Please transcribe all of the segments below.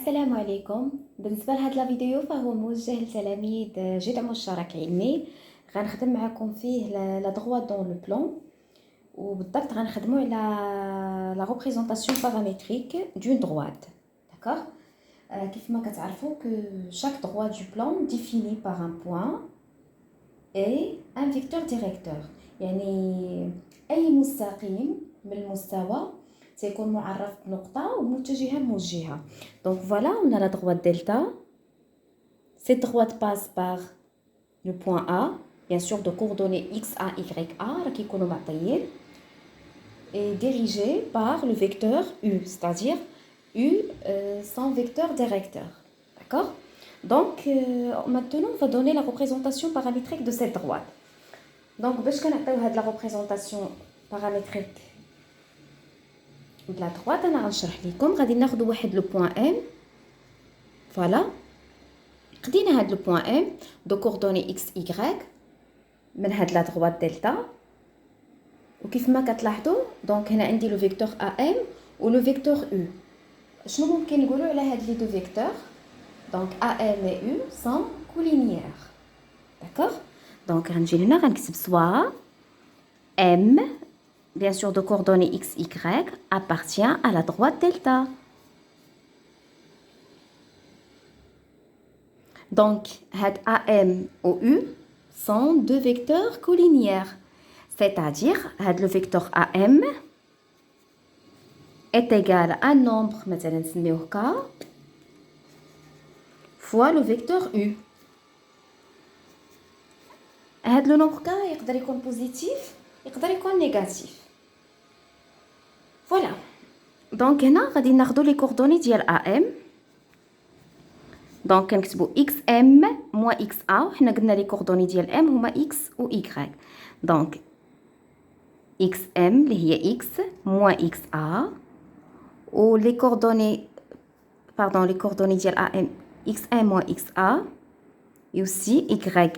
السلام عليكم. بالنسبه لهاد لا فيديو فهو موجه لتلاميذ جذع مشترك علمي. غنخدم معكم فيه لا droit dans le plan، وبالضبط غنخدموا على لا représentation paramétrique d'une droite. D'accord. كيف ما كتعرفوا que chaque droite du plan défini par un point et un vecteur directeur، يعني اي مستقيم من المستوى سيكون معرف بنقطة ومتجهة موجهة. Donc voilà, on a la droite delta. Cette droite passe par le point A, bien sûr de coordonnées x, a, y, a, qui sont معطيين, et dirigée par le vecteur u, c'est-à-dire u sans vecteur directeur. D'accord. Donc maintenant on va donner la représentation paramétrique de cette droite. Donc باش كنعطيو هاد la représentation paramétrique de la droite انا غنشرح لكم. غادي ناخذ واحد لو بوين ام. فوالا خدينا هاد لو بوين ام دو كوردوني اكس واي من هاد لا droite دلتا، وكيف ما كتلاحظوا دونك هنا عندي لو فيكتور ا ام و لو فيكتور او. شنو ممكن نقولوا على هاد لي دو فيكتور؟ دونك ا ام و او سون كولينيير. داكوغ. دونك غنجي هنا غنكتب سوا m bien sûr de coordonnées x, y, appartient à la droite delta. Donc, AM ou U sont deux vecteurs collinéaires. C'est-à-dire, le vecteur AM est égal à un nombre, مثلا نسميوه K, fois le vecteur U. Le nombre K يقدر يكون positif, يقدر يكون négatif. Voilà. Donc هنا غادي ناخذوا les coordonnées ديال AM. دونك كنكتبوا xm moins xa، وحنا قلنا لي كوردوني ديال m هما x و y. دونك xm اللي هي x moins xa، و لي كوردوني لي كوردوني ديال am xm moins xa يوسي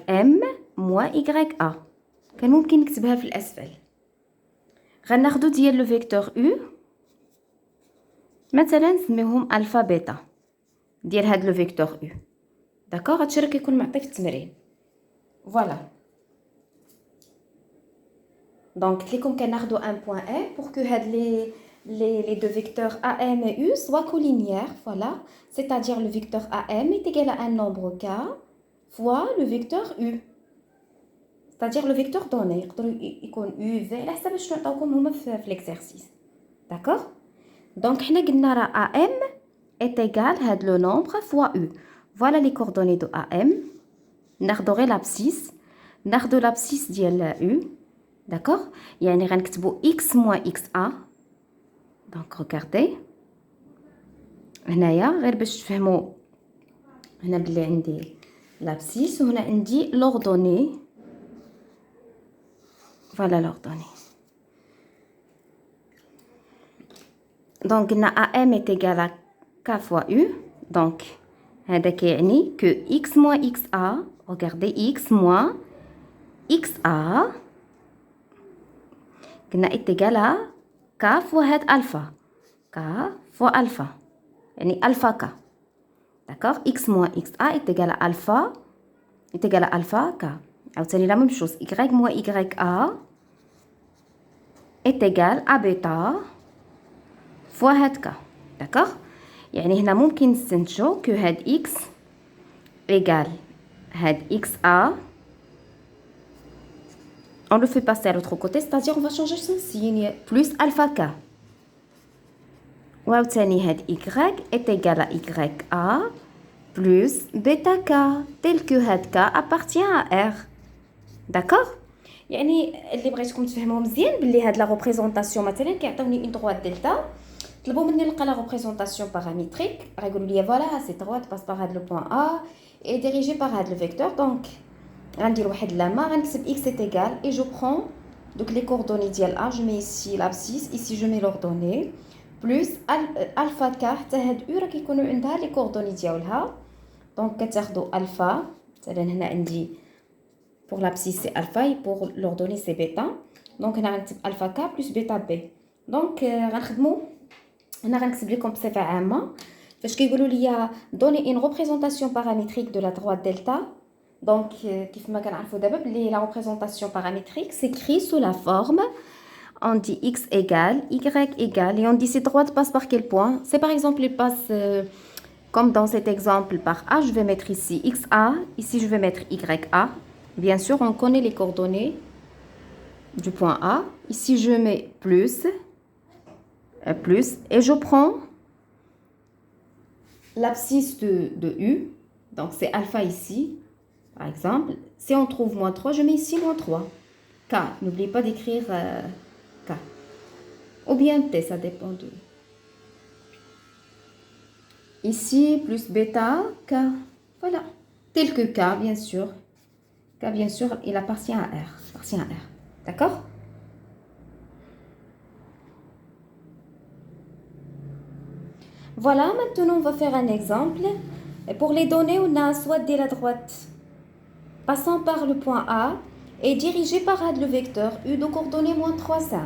ym moins ya. كان ممكن نكتبها في الاسفل. غناخذو ديال لو فيكتور u مثلا نسميوهم الفا بيتا ديال هاد لو فيكتور u. داكوغ. هادشي راه كيكون معطي في التمرين. فوالا. دونك قلت لكم كناخذو ان بوين ا pour que هاد les deux vecteurs am et u soient collinéaires. Voilà, c'est-à-dire le vecteur am est égal à un nombre k fois le vecteur u, c'est-à-dire le vecteur donné يقدر يكون u v على حسب شنو عطاوكم هما في l'exercice. D'accord. Donc حنا قلنا راه am est égal à le nombre fois u. Voilà les coordonnées de AM. ناخذو غير l'abscisse. ناخذو l'abscisse ديال u. D'accord. يعني غنكتبو x moins xa. Donc regardez. هنايا غير باش تفهموا هنا بلي عندي l'abscisse وهنا عندي l'ordonnée. Voilà l'ordonnée. Donc قلنا AM est égal à k fois u. Donc هذا كيعني que x moins xa، regardez x moins xa قلنا est égal à k fois هاد alpha، k fois alpha يعني alpha k. D'accord. x moins xa est égal à alpha k. عاوتاني la même chose. y moins ya est égal à bêta fois هاد k. D'accord. يعني هنا ممكن نستنتجو que هاد x égale هاد xa. On le fait passer à l'autre côté, c'est-à-dire on va changer son signe, plus alpha k. وعاوتاني هاد y est égal à ya plus bêta k, tel que هاد k appartient à r. D'accord. يعني اللي بغيتكم تفهموا مزيان بلي هاد لا ريبريزونطاسيون مثلا كيعطيوني اون دروات دلتا، طلبوا مني نلقى لا ريبريزونطاسيون باراميتريك، غايقولوا لي فوالا سي دروات باس بار هاد لو بوين ا اي ديريجي بار هاد لو فيكتور. دونك غندير واحد لامه غنكتب x est égal et je prends donc les coordonnées ديال a. je mets ici l'abscisse, ici je mets l'ordonnée plus alpha k. حتى هاد u راه كيكونوا عندها لي كوردوني ديالها. دونك كتاخذوا الفا مثلا هنا عندي pour l'abscisse c'est alpha et pour l'ordonnée c'est bêta. donc هنا غنكتب alpha k plus bêta b. donc غنخدموا هنا غنكتب لكم بصفه عامه فاش كيقولوا لي donner une représentation paramétrique de la droite delta. Donc كيف ما كنعرفوا دابا بلي la représentation paramétrique s'écrit sous la forme on dit x égale y égale et on dit cette droite passe par quel point. C'est par exemple il passe comme dans cet exemple par A, je vais mettre ici XA, ici je vais mettre YA. Bien sûr, on connaît les coordonnées du point A. Ici, je mets plus, et je prends l'abscisse de U. Donc, c'est alpha ici, par exemple. Si on trouve moins 3, je mets ici moins 3. K, n'oubliez pas d'écrire K. Ou bien T, ça dépend de... Ici, plus bêta, K. Voilà. Tel que K, bien sûr. K, bien sûr, il appartient à R. D'accord? Voilà, maintenant on va faire un exemple. Et pour les données, on a soit dès la droite, passant par le point A et dirigé par le vecteur U de coordonnées moins 3, 5.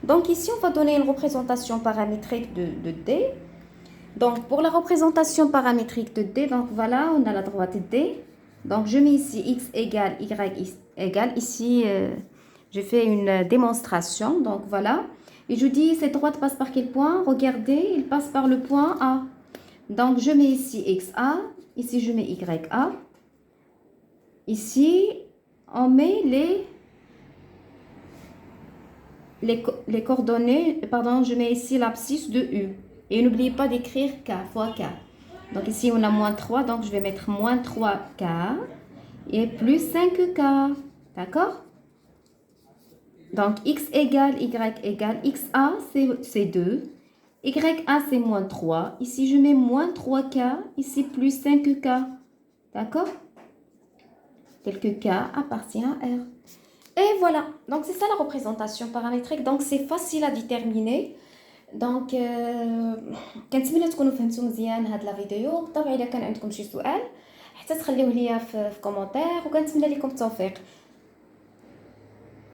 Donc ici, on va donner une représentation paramétrique de D. Donc, pour la représentation paramétrique de D, donc voilà, on a la droite D. Donc, je mets ici x égale y égale. Ici, je fais une démonstration. Donc, voilà. Et je dis, cette droite passe par quel point? Regardez, il passe par le point A. Donc, je mets ici XA. Ici, je mets YA. Ici, on met les coordonnées. Pardon, je mets ici l'abscisse de U. Et n'oubliez pas d'écrire K fois K. Donc ici, on a moins 3. Donc, je vais mettre moins 3K et plus 5K. D'accord? Donc, X égale Y égale XA, c'est 2. YA, c'est moins 3. Ici, je mets moins 3K. Ici, plus 5K. D'accord? Tel que K appartient à R. Et voilà. Donc, c'est ça la représentation paramétrique. Donc, c'est facile à déterminer. دونك كنتمنى تكونوا فهمتوا مزيان هاد لا فيديو. بالطبع الا كان عندكم شي سؤال حتى تخليوه ليا في كومونتير وكنتمنى لكم التوفيق.